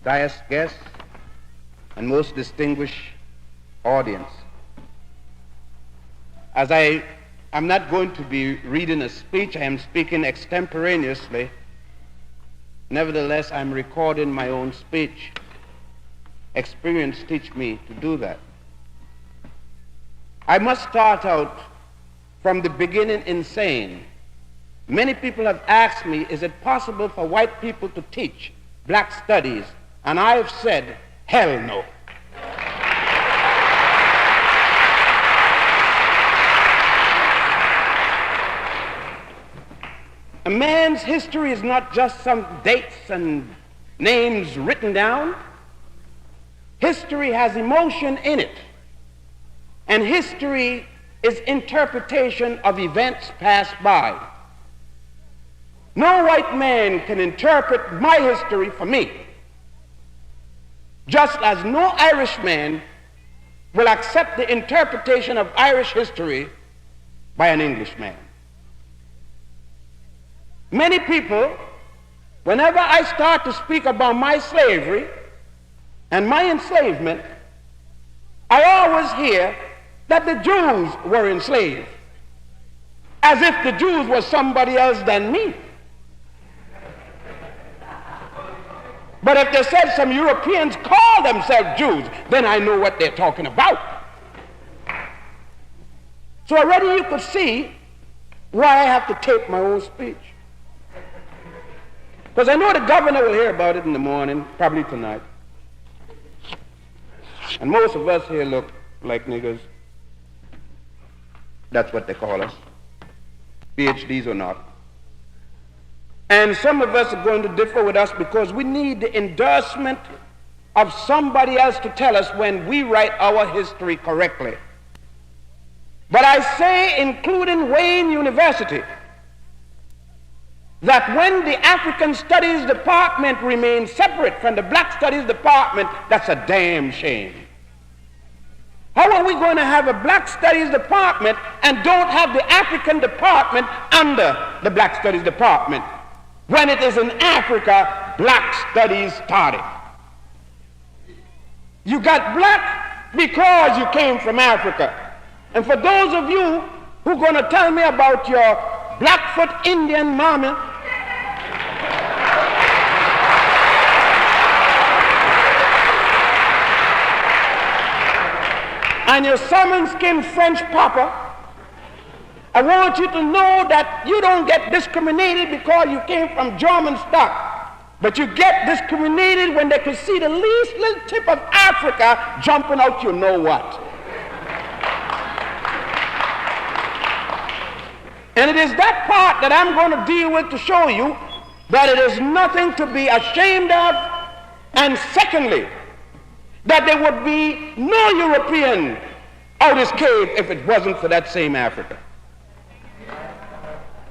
dais guests, and most distinguished audience. As I'm not going to be reading a speech, I am speaking extemporaneously. Nevertheless, I'm recording my own speech. Experience teach me to do that. I must start out from the beginning in saying, many people have asked me, is it possible for white people to teach black studies? And I have said, hell no. A man's history is not just some dates and names written down. History has emotion in it. And history is interpretation of events passed by. No white man can interpret my history for me, just as no Irishman will accept the interpretation of Irish history by an Englishman. Many people, whenever I start to speak about my slavery and my enslavement, I always hear that the Jews were enslaved, as if the Jews were somebody else than me. But if they said some Europeans call themselves Jews, then I know what they're talking about. So already you could see why I have to tape my own speech. Because I know the governor will hear about it in the morning, probably tonight. And most of us here look like niggers. That's what they call us, PhDs or not. And some of us are going to differ with us because we need the endorsement of somebody else to tell us when we write our history correctly. But I say, including Wayne University, that when the African Studies Department remains separate from the Black Studies Department, that's a damn shame. How are we going to have a Black Studies Department and don't have the African Department under the Black Studies Department? When it is in Africa, Black Studies started. You got black because you came from Africa. And for those of you who are going to tell me about your Blackfoot Indian mama, and your salmon-skinned French papa, I want you to know that you don't get discriminated because you came from German stock, but you get discriminated when they can see the least little tip of Africa jumping out you know what. And it is that part that I'm going to deal with to show you that it is nothing to be ashamed of, and secondly, that there would be no European out of this cave if it wasn't for that same Africa.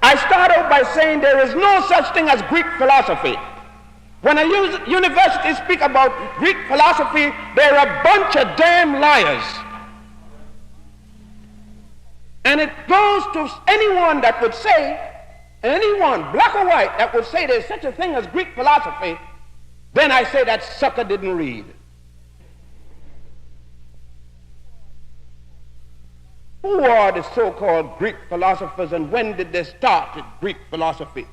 I start out by saying there is no such thing as Greek philosophy. When a university speak about Greek philosophy, they're a bunch of damn liars. And it goes to anyone that would say, anyone, black or white, that would say there's such a thing as Greek philosophy, then I say that sucker didn't read. Who are the so-called Greek philosophers, and when did they start with Greek philosophy?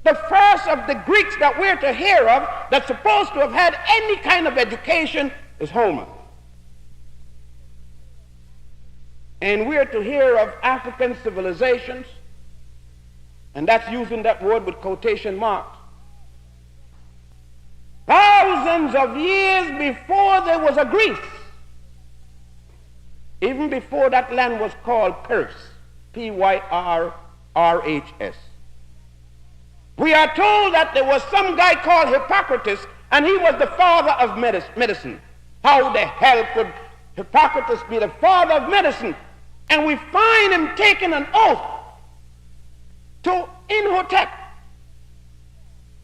The first of the Greeks that we're to hear of that's supposed to have had any kind of education is Homer. And we're to hear of African civilizations, and that's using that word with quotation marks, thousands of years before there was a Greece. Even before that land was called Pyrrhus, Pyrrhs. We are told that there was some guy called Hippocrates, and he was the father of medicine. How the hell could Hippocrates be the father of medicine? And we find him taking an oath to Imhotep,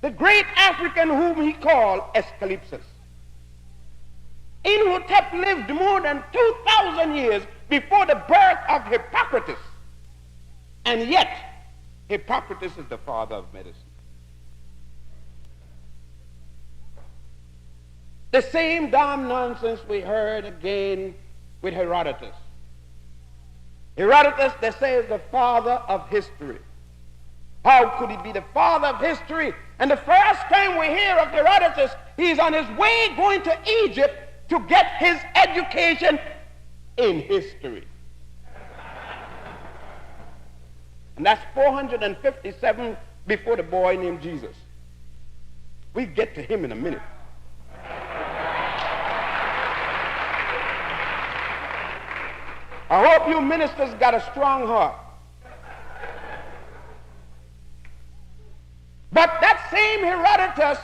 the great African whom he called Escalipsus. Imhotep lived more than 2,000 years before the birth of Hippocrates. And yet, Hippocrates is the father of medicine. The same damn nonsense we heard again with Herodotus. Herodotus, they say, is the father of history. How could he be the father of history? And the first time we hear of Herodotus, he's on his way going to Egypt to get his education in history. And that's 457 before the boy named Jesus. We get to him in a minute. I hope you ministers got a strong heart. But that same Herodotus,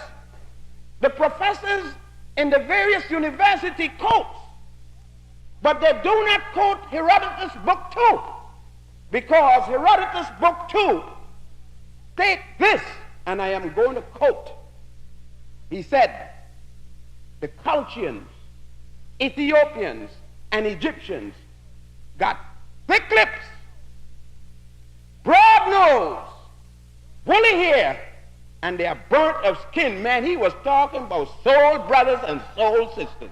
the professors in the various university quotes, but they do not quote Herodotus book 2, because Herodotus book 2 states this, and I am going to quote. He said, the Colchians, Ethiopians, and Egyptians got thick lips, broad nose, woolly hair, and they are burnt of skin. Man, he was talking about soul brothers and soul sisters.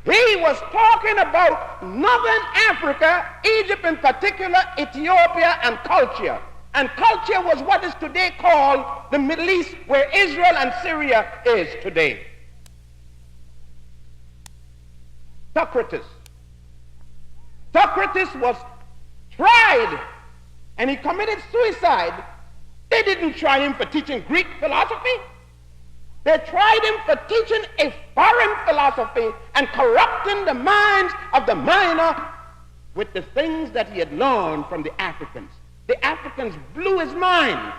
He was talking about northern Africa, Egypt in particular, Ethiopia, and culture. And culture was what is today called the Middle East, where Israel and Syria is today. Socrates was tried and he committed suicide. They didn't try him for teaching Greek philosophy. They tried him for teaching a foreign philosophy and corrupting the minds of the minor with the things that he had learned from the Africans. The Africans blew his mind.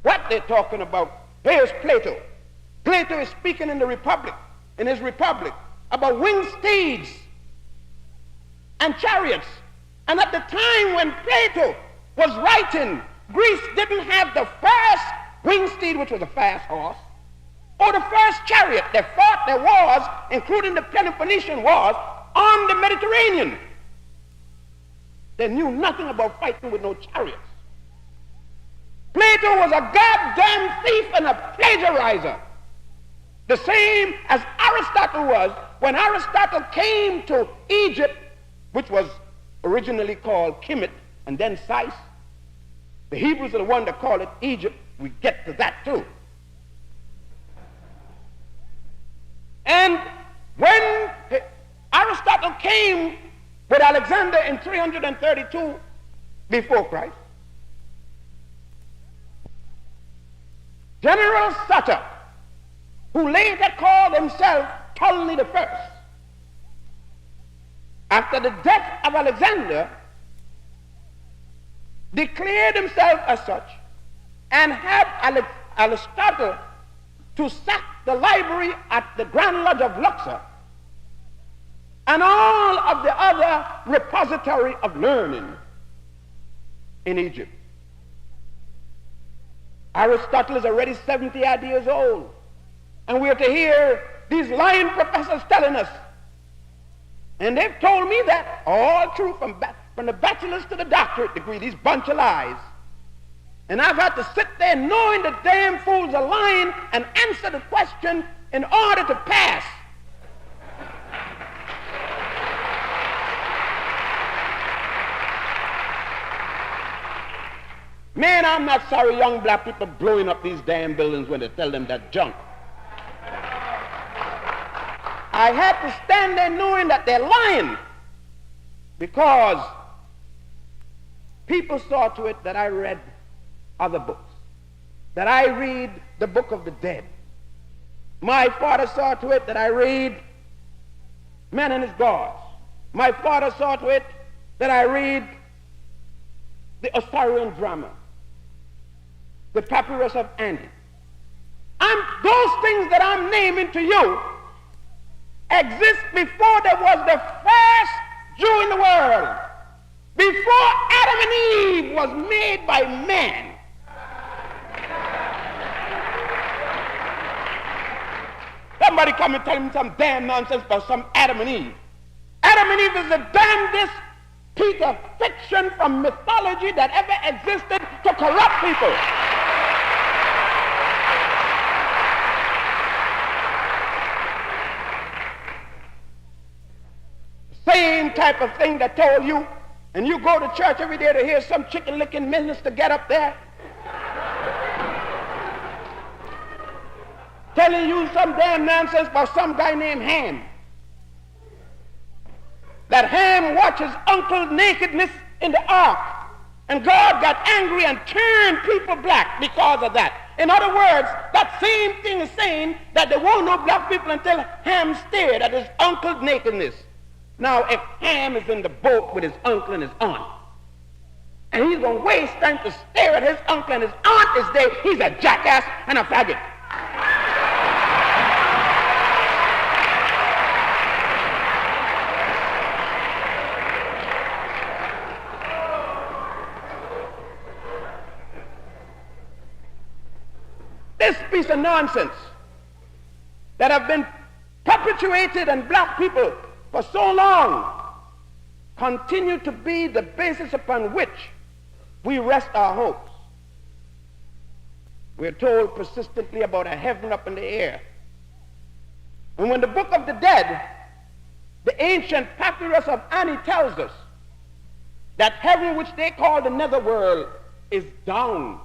What they're talking about, here's Plato. Plato is speaking in his Republic, about winged steeds and chariots. And at the time when Plato was writing, Greece didn't have the first winged steed, which was a fast horse, or the first chariot. They fought their wars, including the Peloponnesian Wars, on the Mediterranean. They knew nothing about fighting with no chariots. Plato was a goddamn thief and a plagiarizer. The same as Aristotle was. When Aristotle came to Egypt, which was originally called Kemet and then Sais, the Hebrews are the one that call it Egypt. We get to that too. And when Aristotle came with Alexander in 332 before Christ, General Sutter, who later called himself Ptolemy I, after the death of Alexander, declared himself as such and had Aristotle to sack the library at the Grand Lodge of Luxor and all of the other repository of learning in Egypt. Aristotle is already 70 odd years old, and we are to hear these lying professors telling us, and they've told me that all true from the bachelor's to the doctorate degree, these bunch of lies. And I've had to sit there knowing the damn fools are lying and answer the question in order to pass. Man, I'm not sorry young black people blowing up these damn buildings when they tell them that junk. I had to stand there knowing that they're lying, because people saw to it that I read other books, that I read the Book of the Dead. My father saw to it that I read Man and His Gods. My father saw to it that I read the Osirian drama, the Papyrus of Andy. Those things that I'm naming to you exist before there was the first Jew in the world, before Adam and Eve was made by man. somebody come and tell me some damn nonsense about some Adam and Eve. Adam and Eve is the damnedest piece of fiction from mythology that ever existed to corrupt people. Same type of thing that told you, and you go to church every day to hear some chicken-licking minister get up there telling you some damn nonsense about some guy named Ham. That Ham watched his uncle's nakedness in the ark, and God got angry and turned people black because of that. In other words, that same thing is saying that there were no black people until Ham stared at his uncle's nakedness. Now, if Ham is in the boat with his uncle and his aunt, and he's going to waste time to stare at his uncle and his aunt is there, he's a jackass and a faggot. This piece of nonsense that have been perpetuated on black people for so long continue to be the basis upon which we rest our hopes. We're told persistently about a heaven up in the air. And when the book of the dead, the ancient papyrus of Ani tells us that heaven, which they call the netherworld, is down.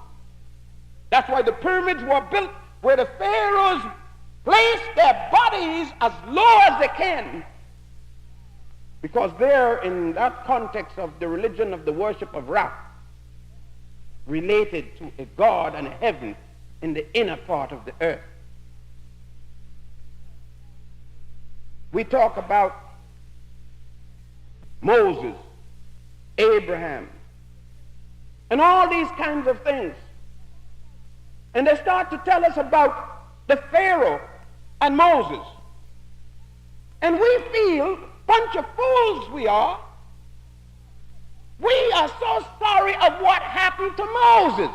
That's why the pyramids were built where the pharaohs placed their bodies as low as they can, because they're in that context of the religion of the worship of Ra, related to a God and a heaven in the inner part of the earth. We talk about Moses, Abraham, and all these kinds of things. And they start to tell us about the Pharaoh and Moses. And we feel, bunch of fools we are so sorry of what happened to Moses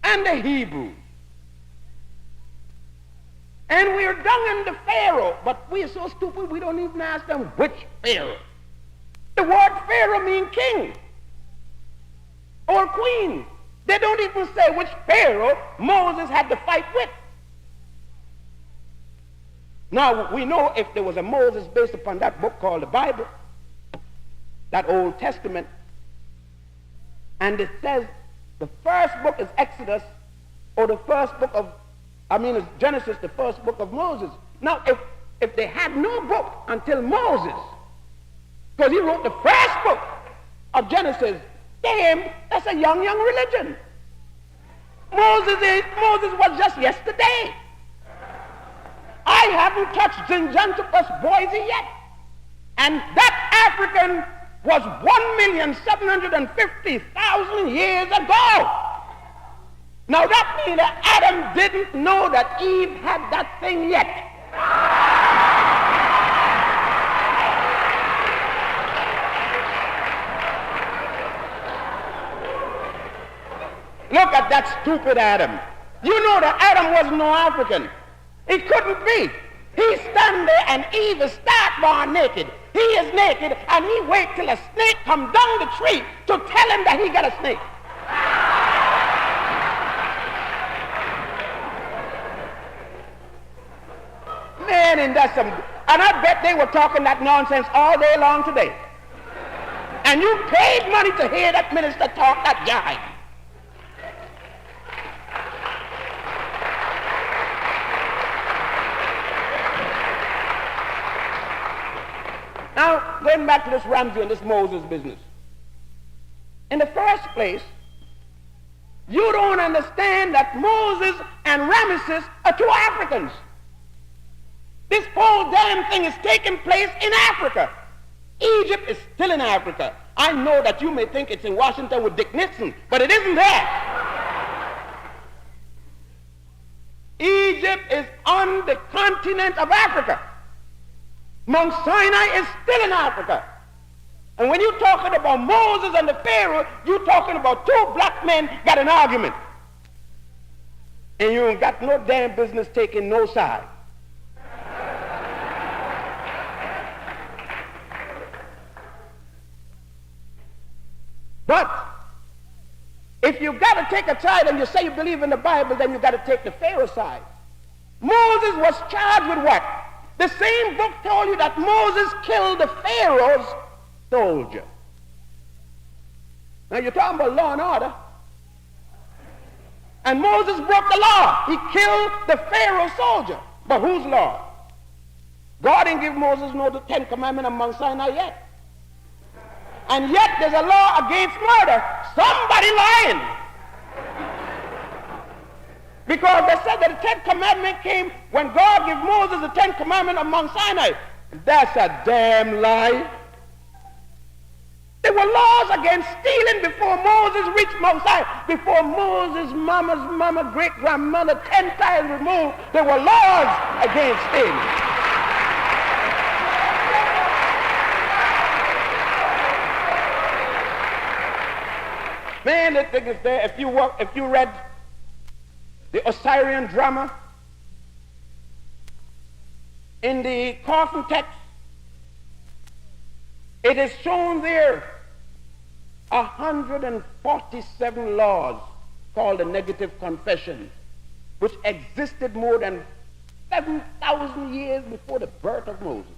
and the Hebrews. And we're dung in the Pharaoh, but we're so stupid we don't even ask them which Pharaoh. The word Pharaoh means king or queen. They don't even say which Pharaoh Moses had to fight with. Now, we know if there was a Moses based upon that book called the Bible, that Old Testament, and it says the first book is Exodus, or the first book of, it's Genesis, the first book of Moses. Now, if they had no book until Moses, because he wrote the first book of Genesis, damn, that's a young religion. Moses was just yesterday. I haven't touched Zinjanthropus Boise yet. And that African was 1,750,000 years ago. Now that means that Adam didn't know that Eve had that thing yet. Look at that stupid Adam. You know that Adam was no African. He couldn't be. He's standing there and Eve is stark born naked. He is naked and he wait till a snake come down the tree to tell him that he got a snake. Man, and that's some, and I bet they were talking that nonsense all day long today. And you paid money to hear that minister talk that jive. Now, going back to this Ramsey and this Moses business. In the first place, you don't understand that Moses and Ramesses are two Africans. This whole damn thing is taking place in Africa. Egypt is still in Africa. I know that you may think it's in Washington with Dick Nixon, but it isn't there. Egypt is on the continent of Africa. Mount Sinai is still in Africa. And when you're talking about Moses and the Pharaoh, you're talking about two black men got an argument. And you ain't got no damn business taking no side. But if you've got to take a side and you say you believe in the Bible, then you've got to take the Pharaoh side. Moses was charged with what? The same book told you that Moses killed the Pharaoh's soldier. Now you're talking about law and order. And Moses broke the law. He killed the Pharaoh soldier. But whose law? God didn't give Moses no the 10 Commandments on Mount Sinai yet. And yet there's a law against murder. Somebody lying. Because they said that the 10 Commandments came when God gave Moses the 10 Commandments on Mount Sinai. That's a damn lie. There were laws against stealing before Moses reached Mount Sinai. Before Moses' mama, great-grandmother, 10 times removed, there were laws against stealing. Man, the thing is there, if you read the Osirian drama in the Carson text, it is shown there 147 laws called the negative confession, which existed more than 7,000 years before the birth of Moses.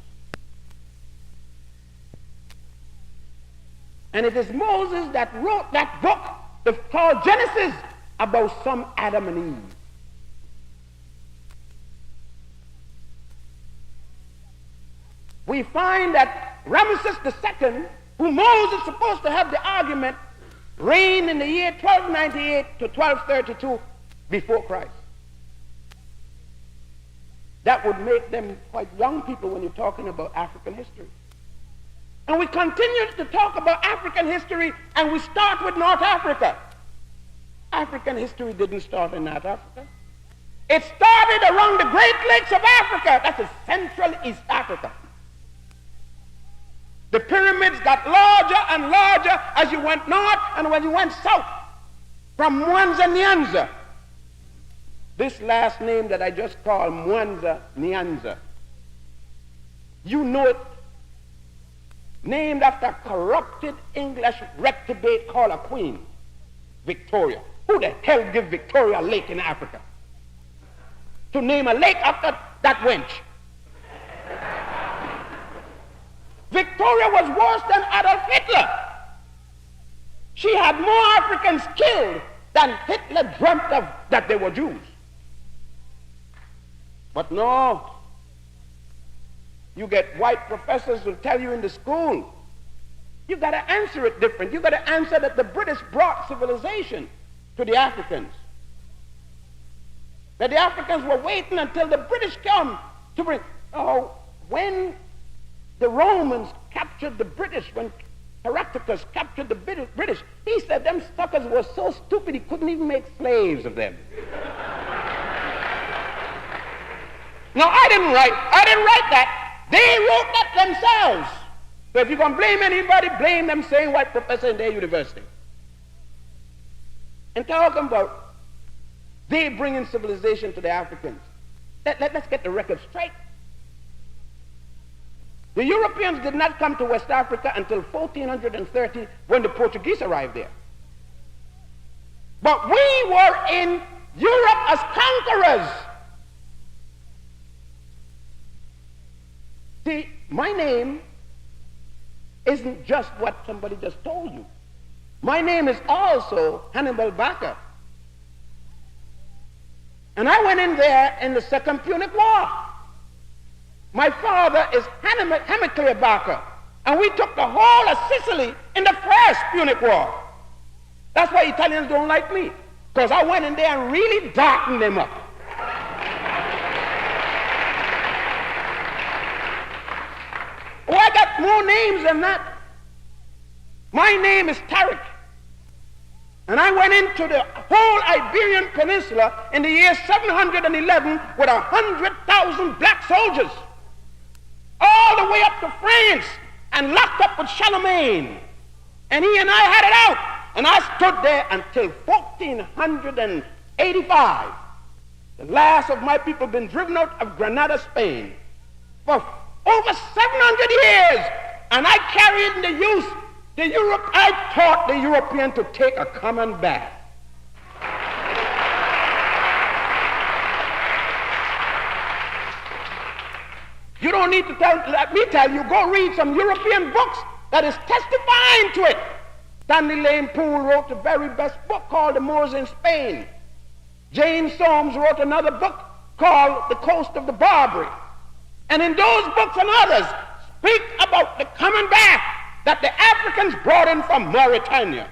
And it is Moses that wrote that book called Genesis about some Adam and Eve. We find that Ramesses II, who Moses is supposed to have the argument, reigned in the year 1298 to 1232 before Christ. That would make them quite young people when you're talking about African history. And we continue to talk about African history, and we start with North Africa. African history didn't start in North Africa. It started around the Great Lakes of Africa. That's the Central East Africa. The pyramids got larger and larger as you went north and when you went south. From Mwanza, Nyanza. This last name that I just called Mwanza, Nyanza. You know it. Named after a corrupted English reprobate called a queen, Victoria. Who the hell give Victoria a lake in Africa? To name a lake after that wench. Victoria was worse than Adolf Hitler. She had more Africans killed than Hitler dreamt of that they were Jews. But no. You get white professors who tell you in the school, you got to answer it different. You got to answer that the British brought civilization to the Africans. That the Africans were waiting until the British come to bring. Oh, when the Romans captured the British, when Heraclius captured the British, he said them suckers were so stupid he couldn't even make slaves of them. No, I didn't write that. They wrote that themselves. So if you're going to blame anybody, blame them same white professor in their university. And talking about they bringing civilization to the Africans. Let's get the record straight. The Europeans did not come to West Africa until 1430 when the Portuguese arrived there. But we were in Europe as conquerors. See, my name isn't just what somebody just told you. My name is also Hannibal Barca. And I went in there in the Second Punic War. My father is Hamilcar Barca. And we took the whole of Sicily in the First Punic War. That's why Italians don't like me. Because I went in there and really darkened them up. Oh, I got more names than that. My name is Tariq. And I went into the whole Iberian Peninsula in the year 711 with 100,000 black soldiers. All the way up to France and locked up with Charlemagne. And he and I had it out. And I stood there until 1485. The last of my people been driven out of Granada, Spain. For over 700 years, and I carried the I taught the European to take a common bath. You don't need to let me tell you, go read some European books that is testifying to it. Stanley Lane Poole wrote the very best book called The Moors in Spain. James Soames wrote another book called The Coast of the Barbary. And in those books and others speak about the common bath that the Africans brought in from Mauritania.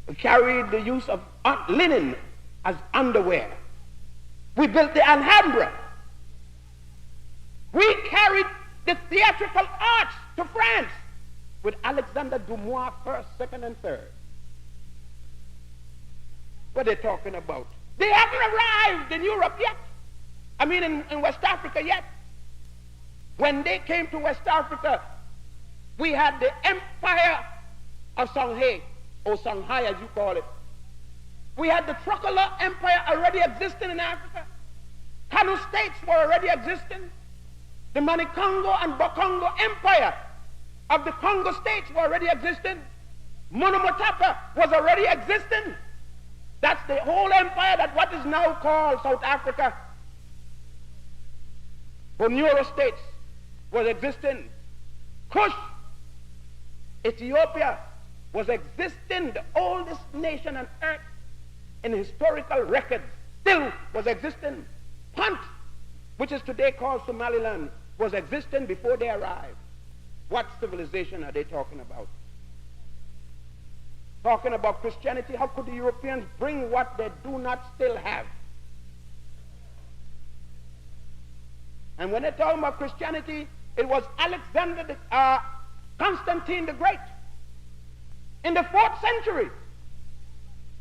We carried the use of linen as underwear. We built the Alhambra. We carried the theatrical arts to France with Alexander Dumas first, second, and third. What are they talking about? They haven't arrived in Europe yet. I mean in West Africa yet. When they came to West Africa, we had the empire of Shanghai, or Shanghai as you call it. We had the Truckler Empire already existing in Africa. Kanu states were already existing. The Manikongo and Bakongo Empire of the Congo states were already existing. Monomotapa was already existing. That's the whole empire that what is now called South Africa. Bunyoro states was existing. Kush, Ethiopia, was existing. The oldest nation on earth in historical records still was existing. Punt, which is today called Somaliland, was existing before they arrived. What civilization are they talking about? Talking about Christianity, how could the Europeans bring what they do not still have? And when they're talking about Christianity, it was Constantine the Great in the 4th century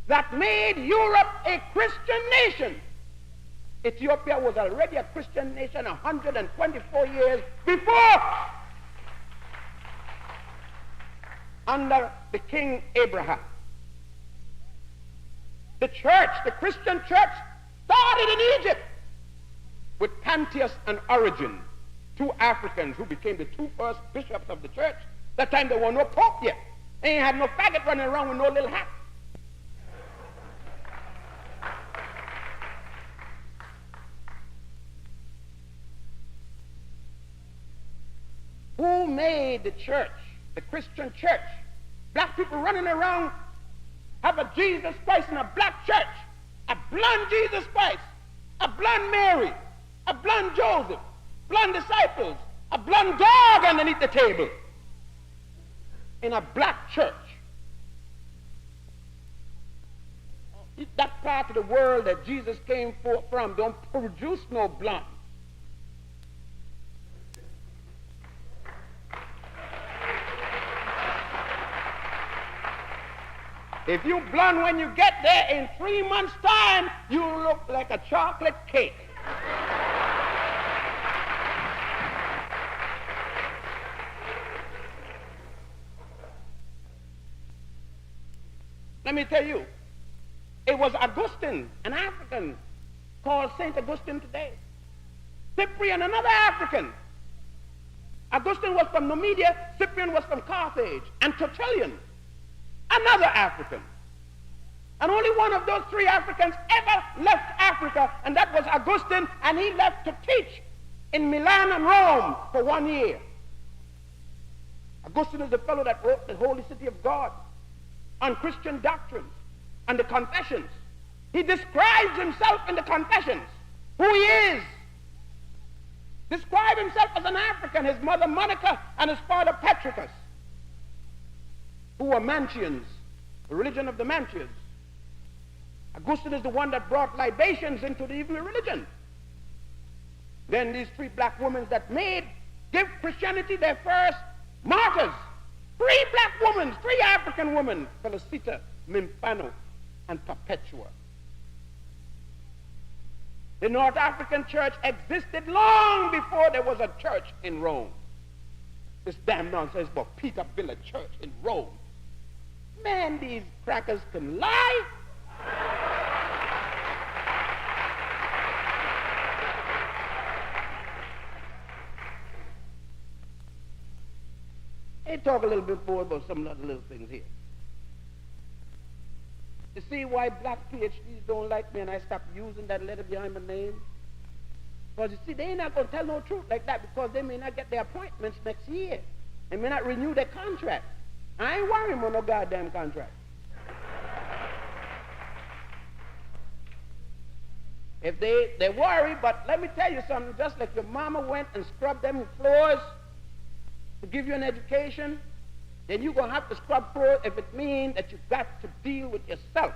that made Europe a Christian nation. Ethiopia was already a Christian nation 124 years before, under the King Abraham. The church, the Christian church, started in Egypt with Pantheus and Origen, 2 Africans who became the 2 first bishops of the church. That time there were no pope yet. They ain't had no faggot running around with no little hat. Who made the church, the Christian church? Black people running around have a Jesus Christ in a black church, a blonde Jesus Christ, a blonde Mary, a blonde Joseph, blonde disciples, a blonde dog underneath the table in a black church. That part of the world that Jesus came from don't produce no blonde. If you blonde when you get there, in 3 months' time, you look like a chocolate cake. Let me tell you, it was Augustine, an African, called Saint Augustine today. Cyprian, another African. Augustine was from Numidia, Cyprian was from Carthage, and Tertullian, another African. And only one of those 3 Africans ever left Africa, and that was Augustine, and he left to teach in Milan and Rome for 1 year. Augustine is the fellow that wrote the Holy City of God on Christian doctrines and the Confessions. He describes himself in the Confessions, who he is. Described himself as an African, his mother Monica and his father Petricus, who were Mantians, the religion of the Mantians. Augustine is the one that brought libations into the even religion. Then these 3 black women that give Christianity their first martyrs. 3 black women, 3 African women, Felicita, Mimpano, and Perpetua. The North African church existed long before there was a church in Rome. This damn nonsense about Peter built a church in Rome. Man, these crackers can lie. talk a little bit more about some other little things here. You see why black PhDs don't like me and I stopped using that letter behind my name? Because you see, they ain't not going to tell no truth like that because they may not get their appointments next year. They may not renew their contract. I ain't worrying about no goddamn contract. If they worry, but let me tell you something, just like your mama went and scrubbed them floors to give you an education, then you're going to have to scrub floors if it means that you've got to deal with yourself.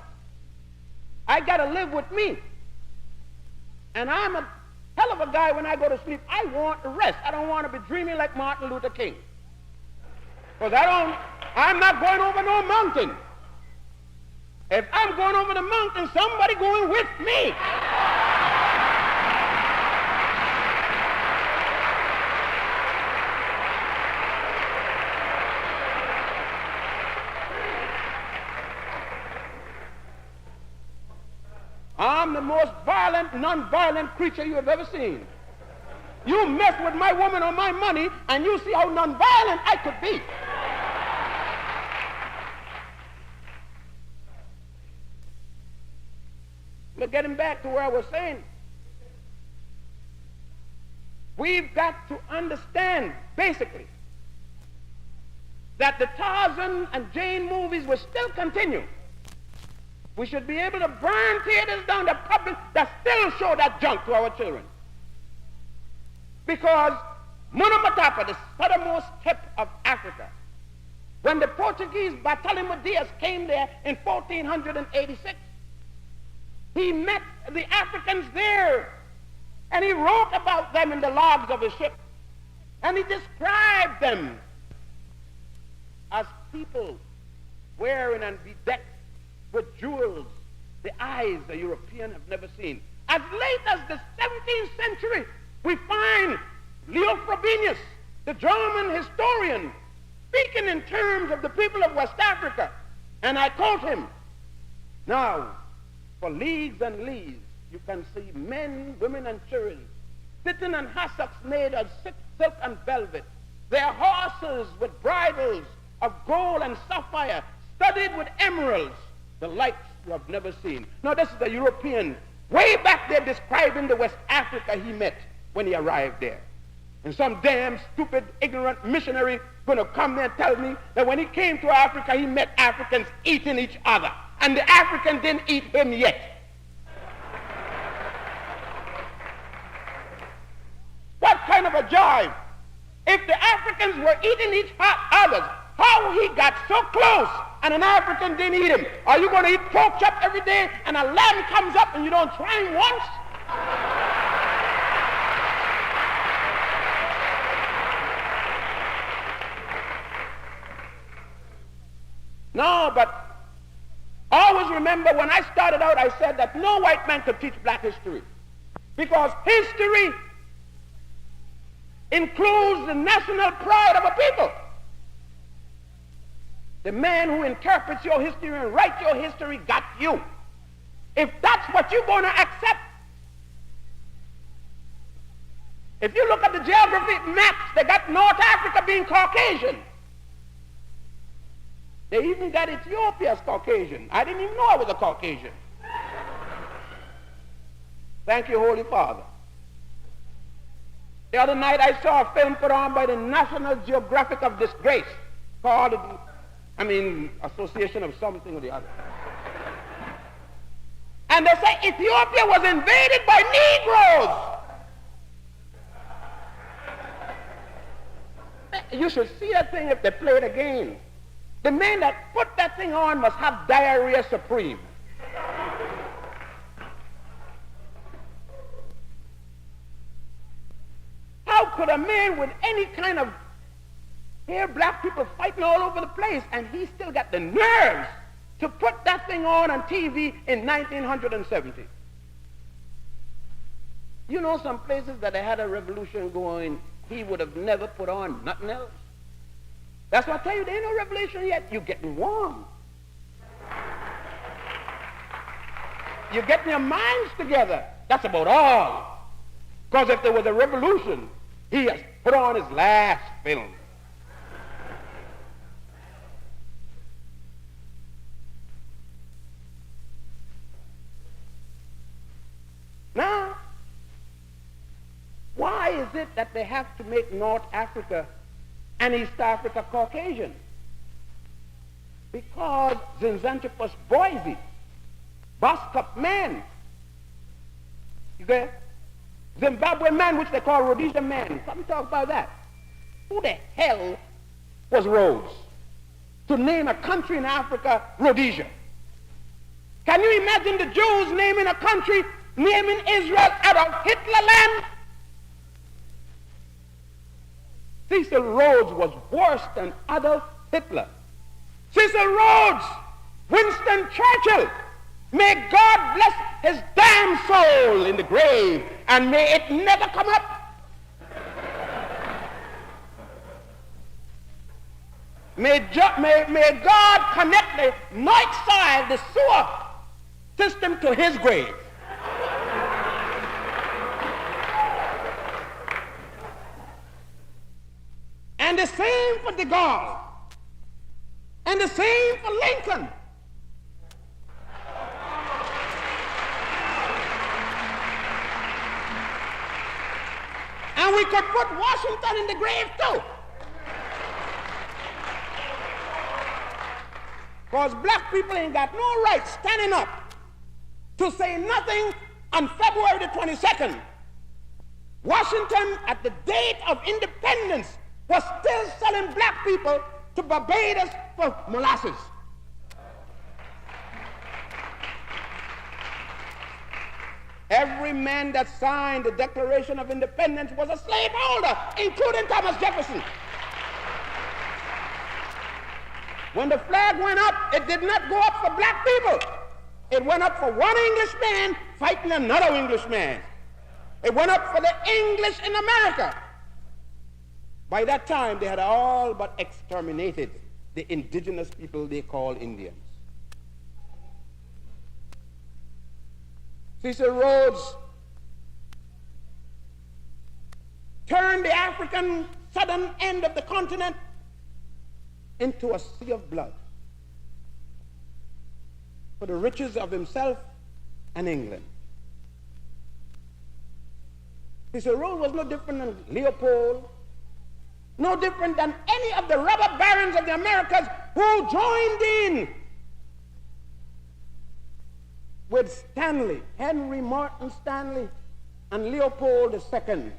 I got to live with me. And I'm a hell of a guy when I go to sleep. I want to rest. I don't want to be dreaming like Martin Luther King. Because I'm not going over no mountain. If I'm going over the mountain, somebody going with me. I'm the most violent, non-violent creature you have ever seen. You mess with my woman or my money, and you see how non-violent I could be. But getting back to where I was saying, we've got to understand, basically, that the Tarzan and Jane movies will still continue. We should be able to burn theaters down the public that still show that junk to our children. Because Munamatapa, the southernmost tip of Africa, when the Portuguese Bartolomeu Dias came there in 1486, he met the Africans there, and he wrote about them in the logs of his ship, and he described them as people wearing and bedecked with jewels, the eyes the European have never seen. As late as the 17th century, we find Leo Frobenius, the German historian, speaking in terms of the people of West Africa. And I quote him, "Now, for leagues and leagues, you can see men, women, and children sitting on hassocks made of silk and velvet, their horses with bridles of gold and sapphire, studded with emeralds, the likes you have never seen." Now, this is a European way back there describing the West Africa he met when he arrived there. And some damn stupid, ignorant missionary going to come there and tell me that when he came to Africa, he met Africans eating each other. And the African didn't eat him yet. What kind of a jive? If the Africans were eating each other, how he got so close and an African didn't eat him? Are you going to eat pork chop every day and a lamb comes up and you don't try him once? No, but always remember when I started out, I said that no white man could teach black history. Because history includes the national pride of a people. The man who interprets your history and writes your history got you. If that's what you're going to accept. If you look at the geography maps, they got North Africa being Caucasian. They even got Ethiopia as Caucasian. I didn't even know I was a Caucasian. Thank you, Holy Father. The other night I saw a film put on by the National Geographic of Disgrace called, Association of something or the other. And they say Ethiopia was invaded by Negroes. You should see that thing if they play it again. The man that put that thing on must have diarrhea supreme. How could a man with any kind of hair, black people fighting all over the place, and he still got the nerves to put that thing on TV in 1970? You know some places that they had a revolution going, he would have never put on nothing else. That's why I tell you, there ain't no revelation yet. You're getting warm. You're getting your minds together. That's about all. Because if there was a revolution, he has put on his last film. it that they have to make North Africa and East Africa Caucasian? Because Zinzanthropus boise, Boskop man, you get Zimbabwe man, which they call Rhodesia man. Let me talk about that. Who the hell was Rhodes to name a country in Africa Rhodesia? Can you imagine the Jews naming a country, naming Israel out of Hitler land? Cecil Rhodes was worse than Adolf Hitler. Cecil Rhodes, Winston Churchill, may God bless his damn soul in the grave, and may it never come up. May God connect the north side, the sewer system, to his grave. And the same for de Gaulle. And the same for Lincoln. And we could put Washington in the grave too. Because black people ain't got no right standing up to say nothing on February the 22nd. Washington, at the date of independence, was still selling black people to Barbados for molasses. Every man that signed the Declaration of Independence was a slaveholder, including Thomas Jefferson. When the flag went up, it did not go up for black people. It went up for one Englishman fighting another Englishman. It went up for the English in America. By that time, they had all but exterminated the indigenous people they call Indians. Cecil Rhodes turned the African southern end of the continent into a sea of blood for the riches of himself and England. Cecil Rhodes was no different than Leopold, no different than any of the robber barons of the Americas who joined in with Stanley, Henry Morton Stanley, and Leopold II.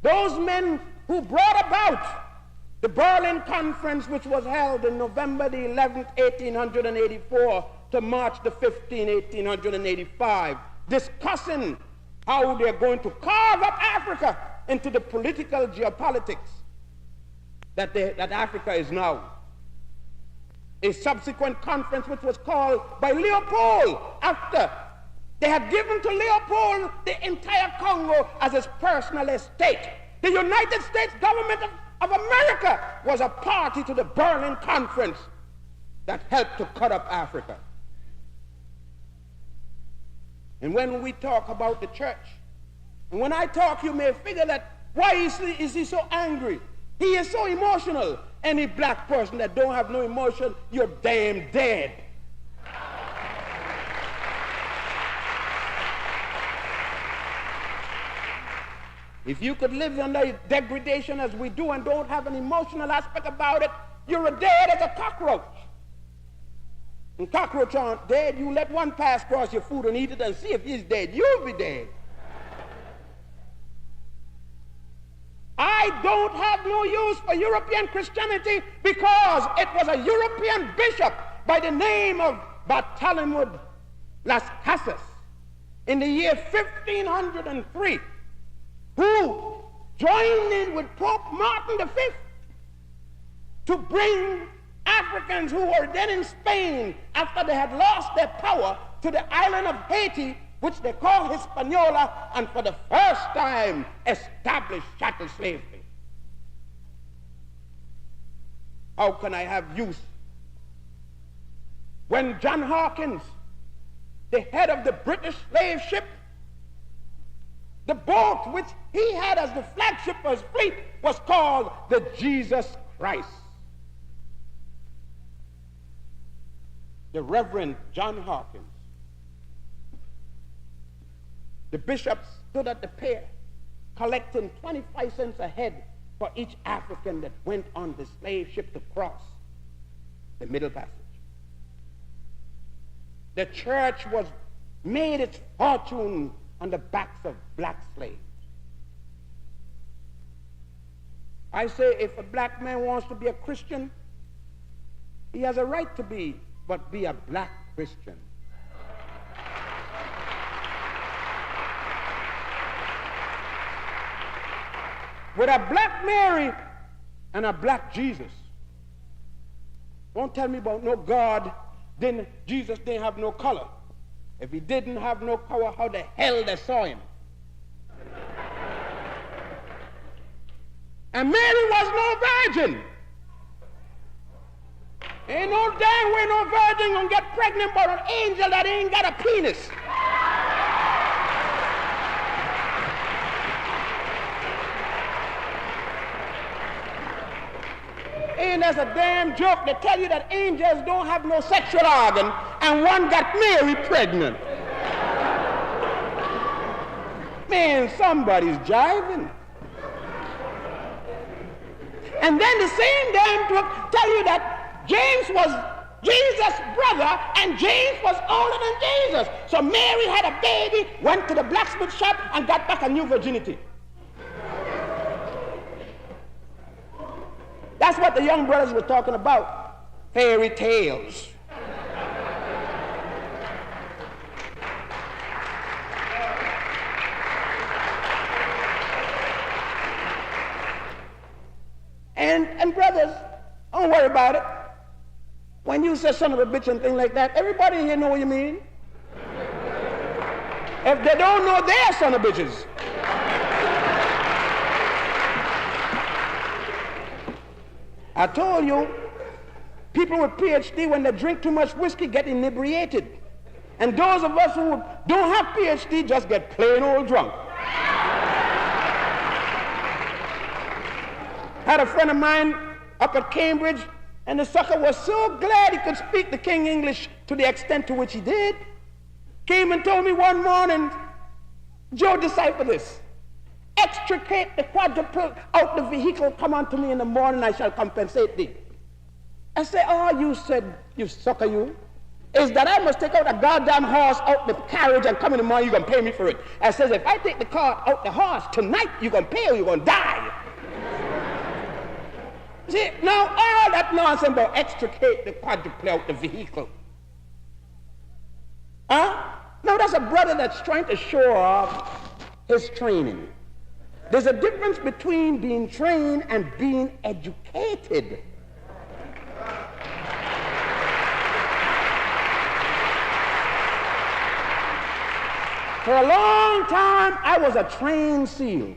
Those men who brought about the Berlin Conference, which was held in November the 11th, 1884 to March the 15th, 1885, discussing how they're going to carve up Africa into the political geopolitics that Africa is now. A subsequent conference which was called by Leopold after they had given to Leopold the entire Congo as his personal estate. The United States government of America was a party to the Berlin Conference that helped to cut up Africa. And when we talk about the church, and when I talk, you may figure that why is he so angry? He is so emotional. Any black person that don't have no emotion, you're damn dead. If you could live under degradation as we do and don't have an emotional aspect about it, you're as dead as a cockroach. And cockroach aren't dead. You let one pass across your food and eat it and see if he's dead. You'll be dead. I don't have no use for European Christianity because it was a European bishop by the name of Bartholomew Las Casas in the year 1503 who joined in with Pope Martin V to bring Africans who were then in Spain after they had lost their power to the island of Haiti, which they call Hispaniola, and for the first time established chattel slavery. How can I have use when John Hawkins, the head of the British slave ship, the boat which he had as the flagship of his fleet was called the Jesus Christ? The Reverend John Hawkins, the bishop stood at the pier collecting 25 cents a head for each African that went on the slave ship to cross the Middle Passage. The church was made its fortune on the backs of black slaves. I say if a black man wants to be a Christian, he has a right to be, but be a black Christian. With a black Mary and a black Jesus. Don't tell me about no God. Jesus didn't have no color. If he didn't have no color, how the hell they saw him? And Mary was no virgin. Ain't no damn way no virgin gonna get pregnant by an angel that ain't got a penis. And there's a damn joke that tell you that angels don't have no sexual organ and one got Mary pregnant. Man, somebody's jiving. And then the same damn joke tell you that James was Jesus' brother and James was older than Jesus. So Mary had a baby, went to the blacksmith shop and got back a new virginity. That's what the young brothers were talking about. Fairy tales. And brothers, don't worry about it. When you say son of a bitch and things like that, everybody here know what you mean. If they don't know, they're son of bitches. I told you, people with PhD, when they drink too much whiskey, get inebriated. And those of us who don't have PhD just get plain old drunk. Had a friend of mine up at Cambridge, and the sucker was so glad he could speak the King English to the extent to which he did. Came and told me one morning, Joe, decipher this. Extricate the quadruple out the vehicle, come unto me in the morning, I shall compensate thee. I say, oh, you said, you sucker, you. Is that I must take out a goddamn horse out the carriage and come in the morning, you're going to pay me for it. I says, if I take the car out the horse tonight, you're going to pay or you're going to die. See, now all that nonsense about extricate the quadruple out the vehicle. Huh? Now that's a brother that's trying to show off his training. There's a difference between being trained and being educated. For a long time, I was a trained SEAL.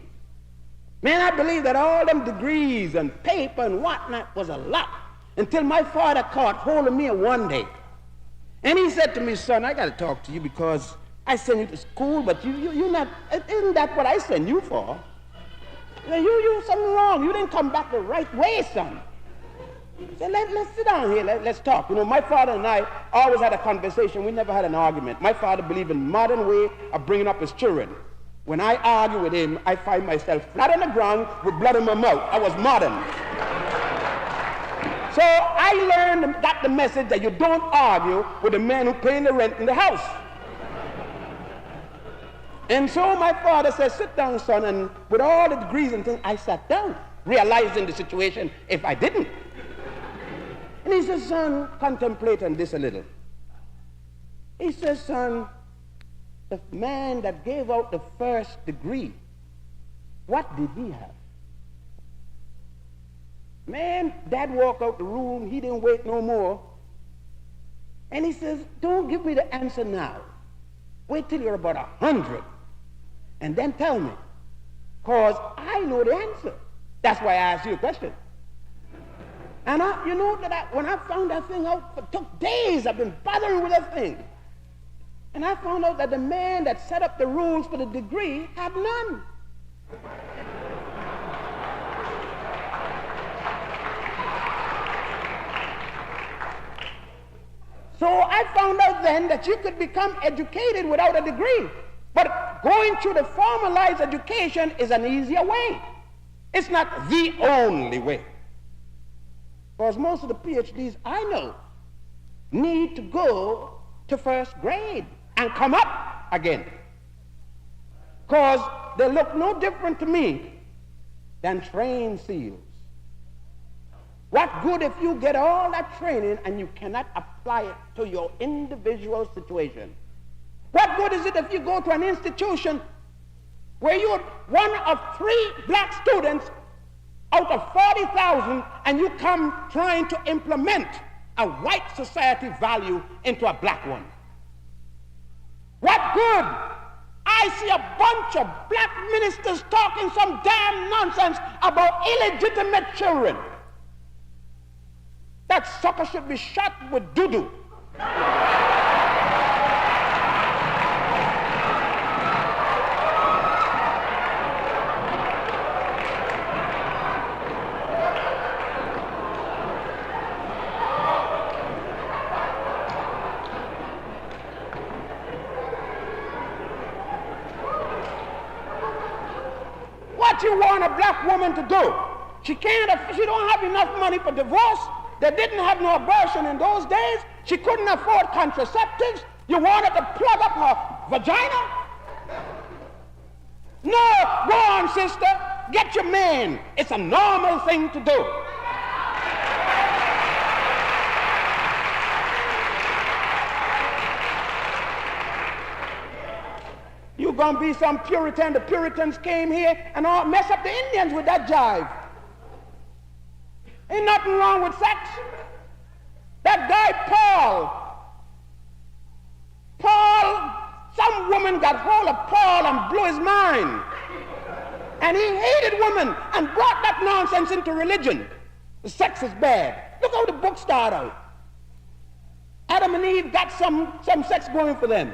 Man, I believed that all them degrees and paper and whatnot was a lot until my father caught hold of me one day. And he said to me, son, I got to talk to you because I sent you to school, but you're not, isn't that what I sent you for? You something wrong. You didn't come back the right way, son. So let's sit down here. Let's talk. You know, my father and I always had a conversation. We never had an argument. My father believed in modern way of bringing up his children. When I argue with him, I find myself flat on the ground with blood in my mouth. I was modern. So I got the message that you don't argue with the man who paying the rent in the house. And so my father said, sit down, son, and with all the degrees and things, I sat down, realizing the situation if I didn't. And he says, son, contemplate on this a little. He says, son, the man that gave out the first degree, what did he have? Man, Dad walked out the room, he didn't wait no more. And he says, don't give me the answer now. Wait till you're about 100. And then tell me. Because I know the answer. That's why I asked you a question. And you know that when I found that thing out, it took days. I've been bothering with that thing. And I found out that the man that set up the rules for the degree had none. So I found out then that you could become educated without a degree. But going through the formalized education is an easier way. It's not the only way. Because most of the PhDs I know need to go to first grade and come up again. Because they look no different to me than trained seals. What good if you get all that training and you cannot apply it to your individual situation? What good is it if you go to an institution where you're one of 3 black students out of 40,000 and you come trying to implement a white society value into a black one? What good? I see a bunch of black ministers talking some damn nonsense about illegitimate children. That sucker should be shot with doo-doo. What you want a black woman to do? She don't have enough money for divorce. They didn't have no abortion in those days. She couldn't afford contraceptives. You wanted to plug up her vagina? No, go on, sister. Get your man. It's a normal thing to do. You're going to be some Puritan. The Puritans came here and all mess up the Indians with that jive. Ain't nothing wrong with sex. That guy Paul, some woman got hold of Paul and blew his mind. And he hated women and brought that nonsense into religion. The sex is bad. Look how the book started out. Adam and Eve got some sex going for them.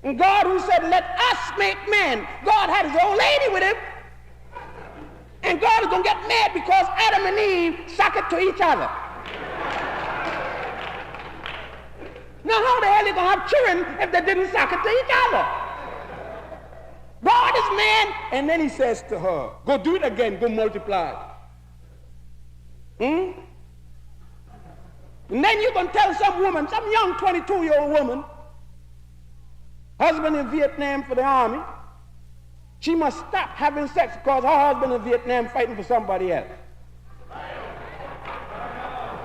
And God, who said, let us make man, God had his old lady with him. And God is going to get mad because Adam and Eve suck it to each other. Now, how the hell are you going to have children if they didn't suck it to each other? God is man, and then he says to her, go do it again, go multiply. And then you can tell some woman, some young 22-year-old woman, husband in Vietnam for the army, she must stop having sex because her husband in Vietnam fighting for somebody else.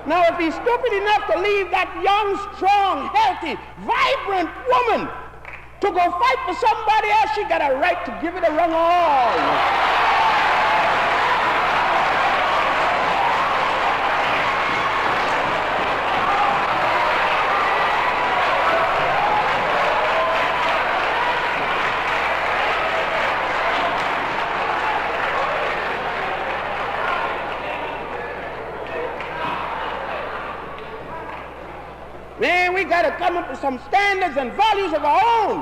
Now, if he's stupid enough to leave that young, strong, healthy, vibrant woman to go fight for somebody else, she got a right to give it a run all. Man, we got to come up with some standards and values of our own.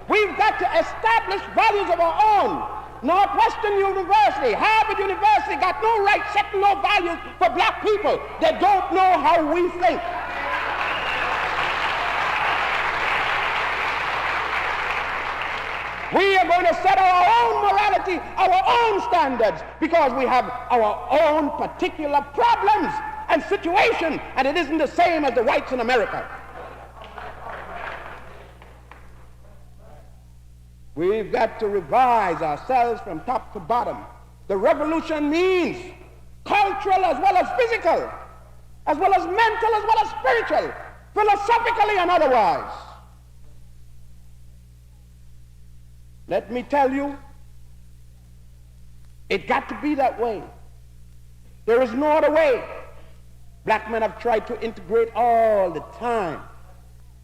We've got to establish values of our own. Northwestern University, Harvard University got no right setting no values for black people. They don't know how we think. We are going to set our own morality, our own standards, because we have our own particular problems and situation, and it isn't the same as the whites in America. We've got to revise ourselves from top to bottom. The revolution means cultural as well as physical, as well as mental, as well as spiritual, philosophically and otherwise. Let me tell you, it got to be that way. There is no other way. Blackman have tried to integrate all the time.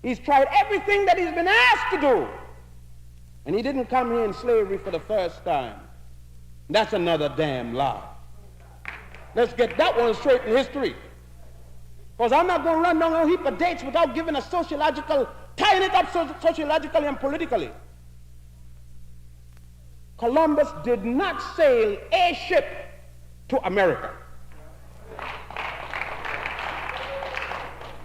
He's tried everything that he's been asked to do. And he didn't come here in slavery for the first time. That's another damn lie. Let's get that one straight in history. Because I'm not going to run down a heap of dates without giving a sociological, tying it up sociologically and politically. Columbus did not sail a ship to America.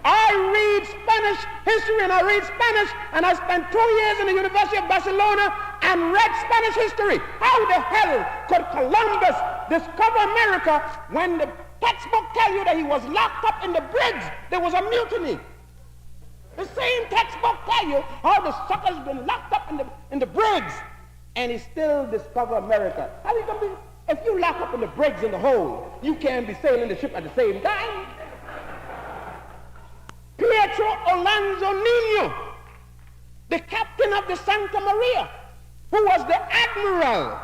I read Spanish history and I read Spanish, and I spent 2 years in the University of Barcelona and read Spanish history. How the hell could Columbus discover America when the textbook tell you that he was locked up in the bridge? There was a mutiny. The same textbook tell you how the sucker's been locked up in the bridge, and he still discover America. How you gonna be? If you lock up in the bridge in the hole, you can't be sailing the ship at the same time. Pietro Alonso Nino, the captain of the Santa Maria, who was the admiral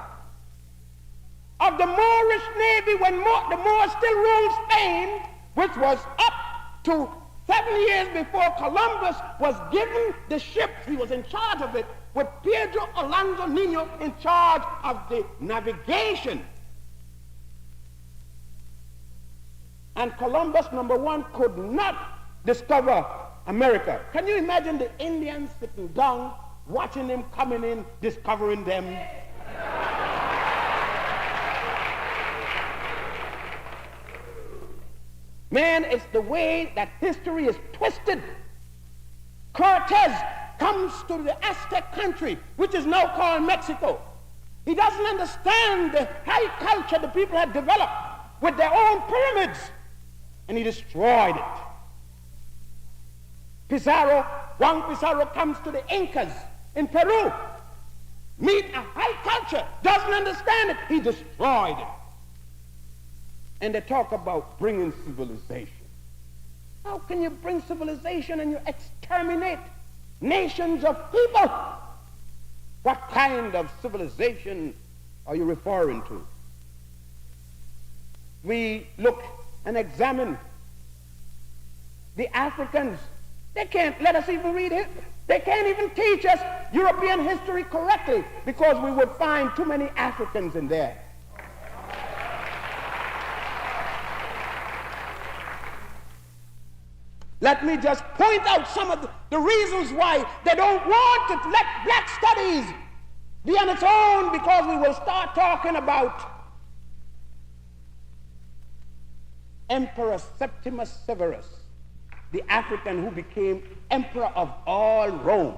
of the Moorish Navy when the Moors still ruled Spain, which was up to 7 years before Columbus was given the ship. He was in charge of it, with Pedro Alonso Nino in charge of the navigation. And Columbus, number one, could not discover America. Can you imagine the Indians sitting down, watching them coming in, discovering them? Man, it's the way that history is twisted. Cortez comes to the Aztec country, which is now called Mexico. He doesn't understand the high culture the people had developed with their own pyramids, and he destroyed it. Juan Pizarro comes to the Incas in Peru, meet a high culture, doesn't understand it, he destroyed it. And they talk about bringing civilization. How can you bring civilization and you exterminate nations of people? What kind of civilization are you referring to? We look and examine the Africans. They can't let us even read it. They can't even teach us European history correctly because we would find too many Africans in there. Let me just point out some of the reasons why they don't want to let black studies be on its own, because we will start talking about Emperor Septimus Severus, the African who became emperor of all Rome.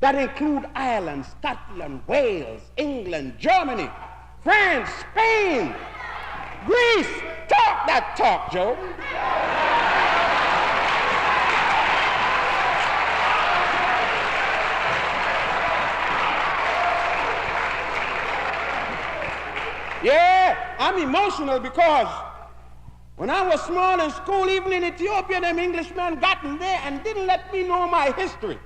That include Ireland, Scotland, Wales, England, Germany, France, Spain, Greece. Talk that talk, Joe. Yeah, I'm emotional because when I was small in school, even in Ethiopia, them Englishmen got in there and didn't let me know my history.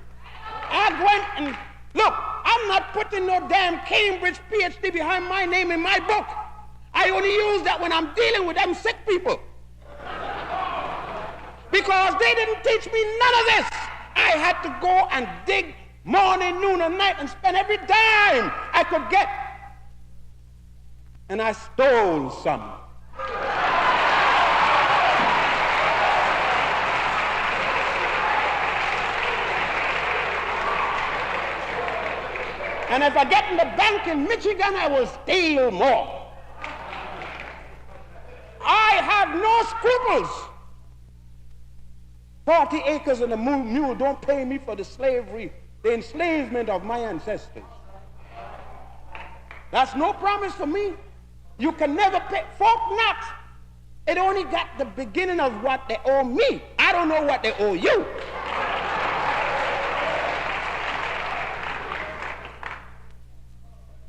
I went and, look, I'm not putting no damn Cambridge PhD behind my name in my book. I only use that when I'm dealing with them sick people. Because they didn't teach me none of this. I had to go and dig morning, noon, and night and spend every dime I could get. And I stole some. And if I get in the bank in Michigan, I will steal more. I have no scruples. 40 acres and a mule don't pay me for the slavery, the enslavement of my ancestors. That's no promise for me. You can never pay. Fort Knox, it only got the beginning of what they owe me. I don't know what they owe you.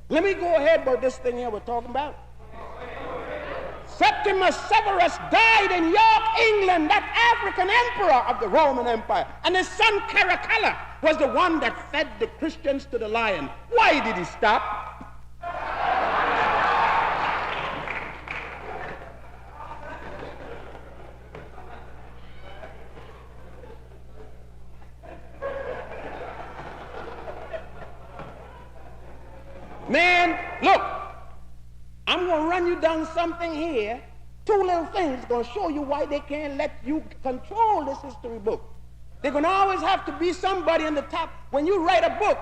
Let me go ahead about this thing here we're talking about. Septimus Severus died in York, England, that African emperor of the Roman Empire. And his son Caracalla was the one that fed the Christians to the lion. Why did he stop? Man, look, I'm going to run you down something here. Two little things going to show you why they can't let you control this history book. They're going to always have to be somebody in the top. When you write a book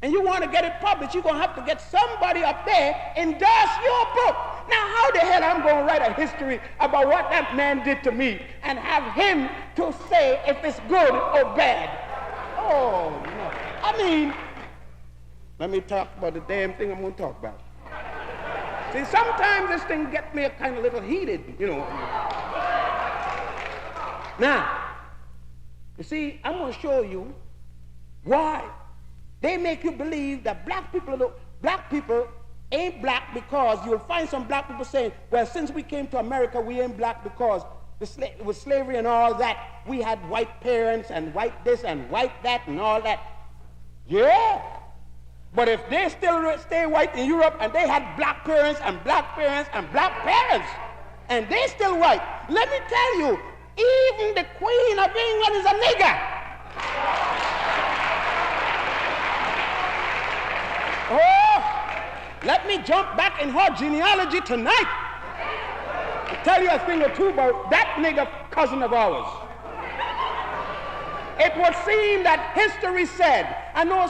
and you want to get it published, you're going to have to get somebody up there endorse your book. Now, how the hell I'm going to write a history about what that man did to me and have him to say if it's good or bad? Oh, no. I mean, let me talk about the damn thing I'm going to talk about. See, sometimes this thing gets me kind of a little heated, you know. Now, you see, I'm going to show you why they make you believe that black people ain't black, because you'll find some black people saying, well, since we came to America, we ain't black because with slavery and all that, we had white parents and white this and white that and all that. Yeah. But if they still stay white in Europe and they had black parents and black parents and black parents and they still white, let me tell you, even the Queen of England is a nigger. Oh, let me jump back in her genealogy tonight and tell you a thing or two about that nigger cousin of ours. It would seem that history said, I know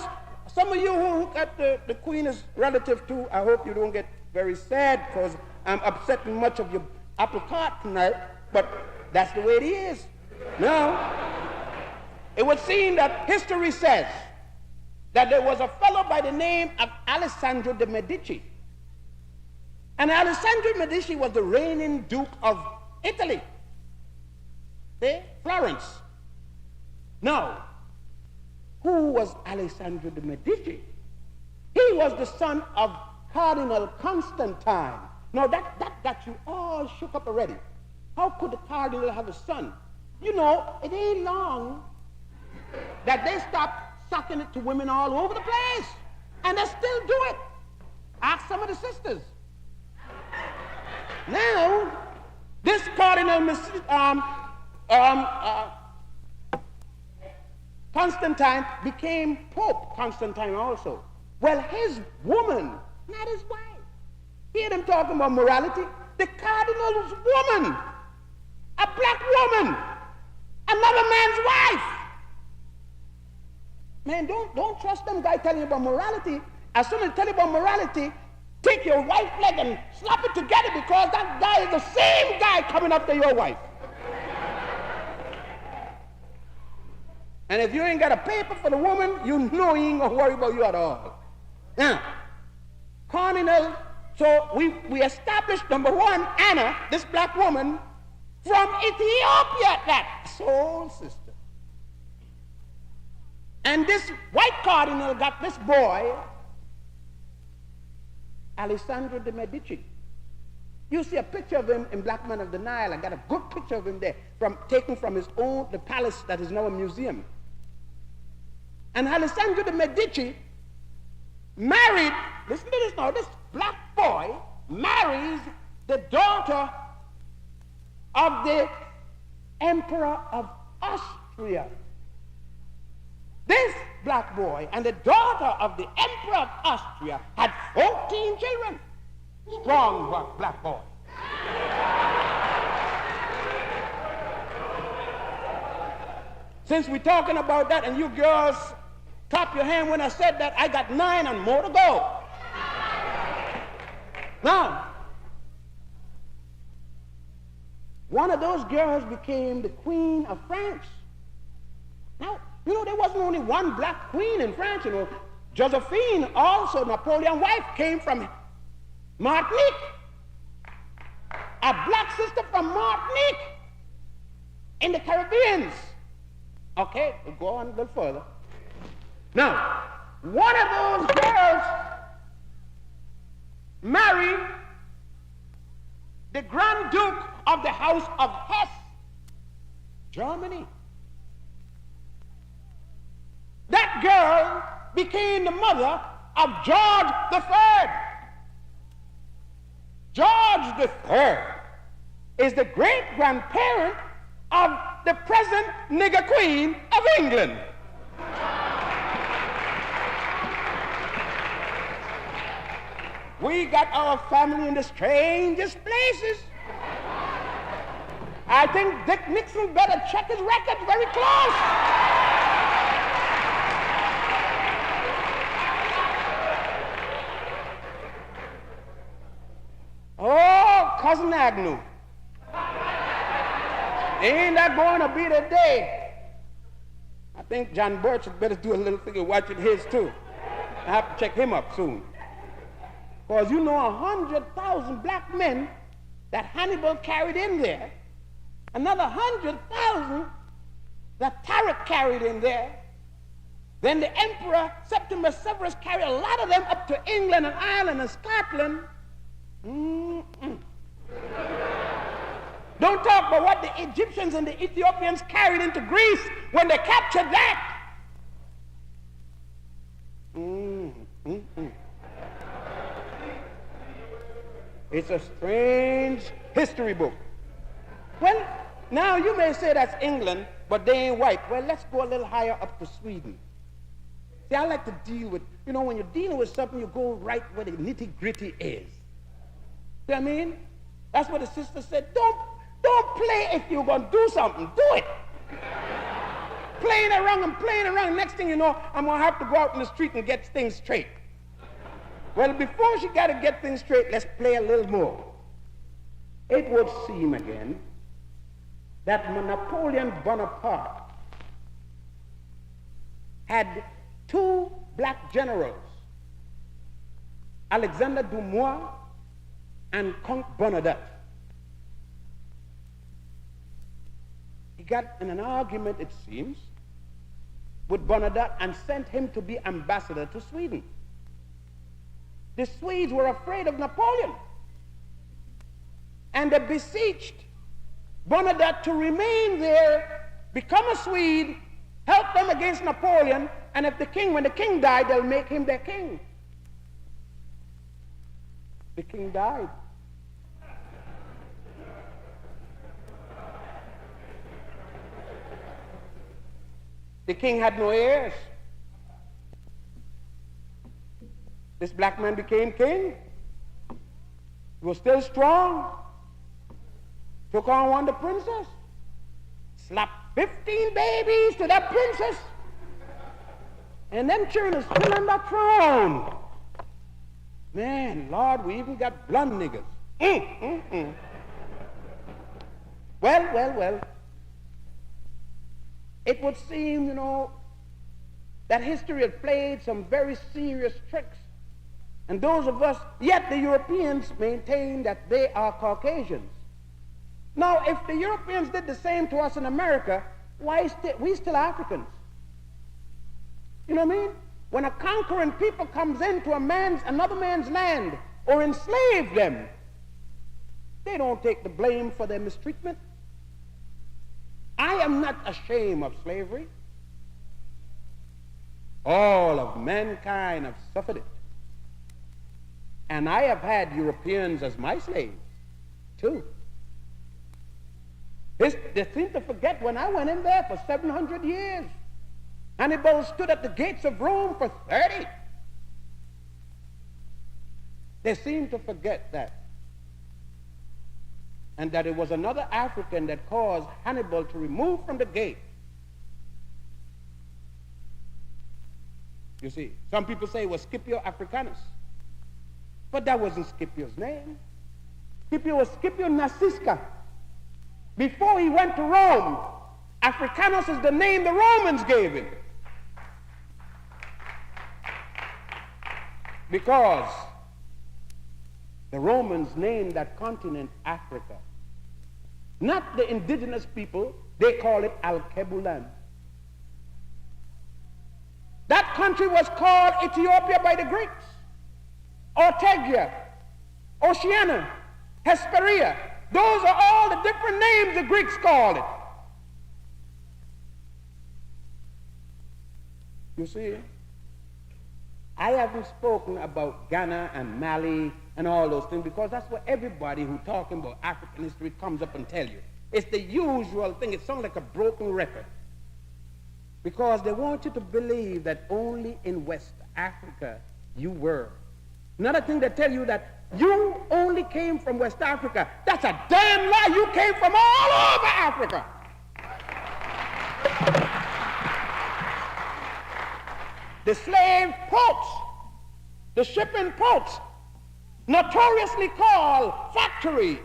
some of you who got the Queen as relative too, I hope you don't get very sad because I'm upsetting much of your apple cart tonight, but that's the way it is. Now, it would seem that history says that there was a fellow by the name of Alessandro de' Medici. And Alessandro de' Medici was the reigning Duke of Italy. See? Florence. Now, who was Alessandro de' Medici? He was the son of Cardinal Constantine. Now, that got you all shook up already. How could the cardinal have a son? You know, it ain't long that they stopped sucking it to women all over the place. And they still do it. Ask some of the sisters. Now, this Cardinal Constantine became Pope Constantine also. Well, his woman, not his wife. Hear them talking about morality? The cardinal's woman, a black woman, another man's wife. Man, don't trust them guys telling you about morality. As soon as they tell you about morality, take your right leg and slap it together, because that guy is the same guy coming after your wife. And if you ain't got a paper for the woman, you know he ain't gonna worry about you at all. Now, Cardinal, so we established, number one, Anna, this black woman, from Ethiopia, that soul sister. And this white cardinal got this boy, Alessandro de' Medici. You see a picture of him in Blackman of the Nile. I got a good picture of him there, taken from his own, the palace that is now a museum. And Alessandro de' Medici married, listen to this now, this black boy marries the daughter of the Emperor of Austria. This black boy and the daughter of the Emperor of Austria had 14 children. Strong black boy. Since we're talking about that, and you girls clap your hand when I said that, I got 9 and more to go. Now, one of those girls became the Queen of France. Now, you know, there wasn't only one black queen in France, you know. Josephine, also Napoleon's wife, came from Martinique. A black sister from Martinique in the Caribbean. Okay, we'll go on a little further. Now, one of those girls married the Grand Duke of the House of Hesse, Germany. That girl became the mother of George III. George III is the great-grandparent of the present nigger queen of England. We got our family in the strangest places. I think Dick Nixon better check his records very close. Oh, Long Agnew. Ain't that going to be the day? I think John Birch had better do a little thing of watching his too. I have to check him up soon. Because you know 100,000 black men that Hannibal carried in there, another 100,000 that Tarik carried in there, then the Emperor Septimus Severus carried a lot of them up to England and Ireland and Scotland. Don't talk about what the Egyptians and the Ethiopians carried into Greece when they captured that. It's a strange history book. Well, now you may say that's England, but they ain't white. Well, let's go a little higher up to Sweden. See, I like to deal with, when you're dealing with something, you go right where the nitty-gritty is. See what I mean? That's what the sister said. Don't play if you're going to do something. Do it. Playing around. Next thing you know, I'm going to have to go out in the street and get things straight. Well, before she got to get things straight, let's play a little more. It would seem again that Napoleon Bonaparte had two black generals, Alexander Dumois and Count Bernadotte. He got in an argument, it seems, with Bernadotte and sent him to be ambassador to Sweden. The Swedes were afraid of Napoleon, and they beseeched Bernadotte to remain there, become a Swede, help them against Napoleon, and when the king died, they'll make him their king. The king died. The king had no heirs. This black man became king. He was still strong. Took on the princess. Slapped 15 babies to that princess. And them children are still on that throne. Man, Lord, we even got blonde niggas. Well. It would seem, that history had played some very serious tricks. And those of us, yet the Europeans maintain that they are Caucasians. Now, if the Europeans did the same to us in America, why we still Africans? You know what I mean? When a conquering people comes into another man's land or enslave them, they don't take the blame for their mistreatment. I am not ashamed of slavery. All of mankind have suffered it. And I have had Europeans as my slaves, too. They seem to forget when I went in there for 700 years. Hannibal stood at the gates of Rome for 30. They seem to forget that. And that it was another African that caused Hannibal to remove from the gate. You see, some people say it was Scipio Africanus. But that wasn't Scipio's name. Scipio was Scipio Nasisca. Before he went to Rome, Africanus is the name the Romans gave him. Because the Romans named that continent Africa. Not the indigenous people, they call it Al-Kebulan. That country was called Ethiopia by the Greeks. Ortegia, Oceania, Hesperia. Those are all the different names the Greeks called it. You see, I haven't spoken about Ghana and Mali and all those things because that's what everybody who's talking about African history comes up and tell you. It's the usual thing. It sounds like a broken record. Because they want you to believe that only in West Africa you were. Another thing, they tell you that you only came from West Africa. That's a damn lie. You came from all over Africa. The slave ports, the shipping ports, notoriously called factories,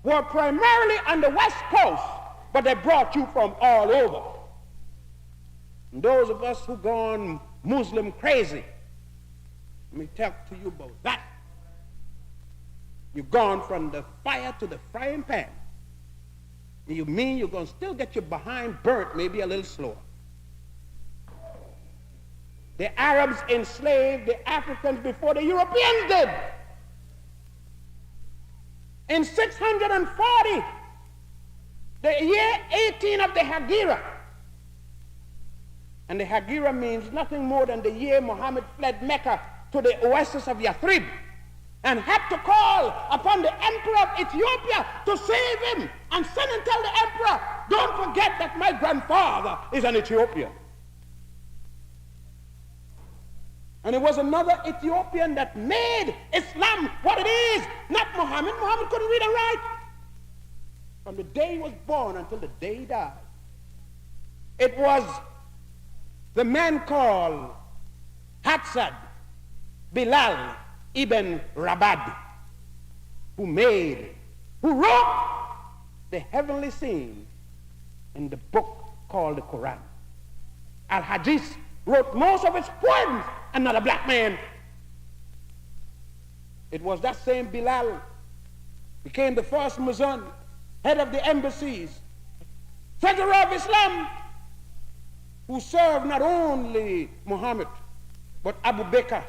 were primarily on the West Coast, but they brought you from all over. And those of us who gone Muslim crazy, let me talk to you about that. You've gone from the fire to the frying pan. And you mean you're going to still get your behind burnt, maybe a little slower. The Arabs enslaved the Africans before the Europeans did. In 640, the year 18 of the Hegira. And the Hegira means nothing more than the year Muhammad fled Mecca to the oasis of Yathrib and had to call upon the emperor of Ethiopia to save him and send and tell the emperor, don't forget that my grandfather is an Ethiopian. And it was another Ethiopian that made Islam what it is, not Muhammad. Muhammad couldn't read and write. From the day he was born until the day he died. It was the man called Hatzad Bilal ibn Rabad who wrote the heavenly scene in the book called the Quran. Al-Hadith wrote most of its poems, and not a black man. It was that same Bilal became the first Muezzin, head of the embassies, treasurer of Islam, who served not only Muhammad, but Abu Bakr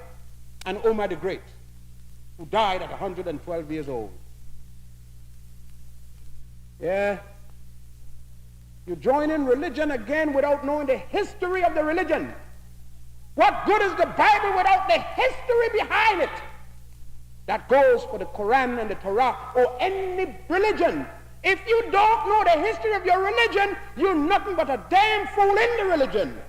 and Umar the Great, who died at 112 years old. Yeah. You join in religion again without knowing the history of the religion. What good is the Bible without the history behind it? That goes for the Quran and the Torah or any religion. If you don't know the history of your religion, you're nothing but a damn fool in the religion.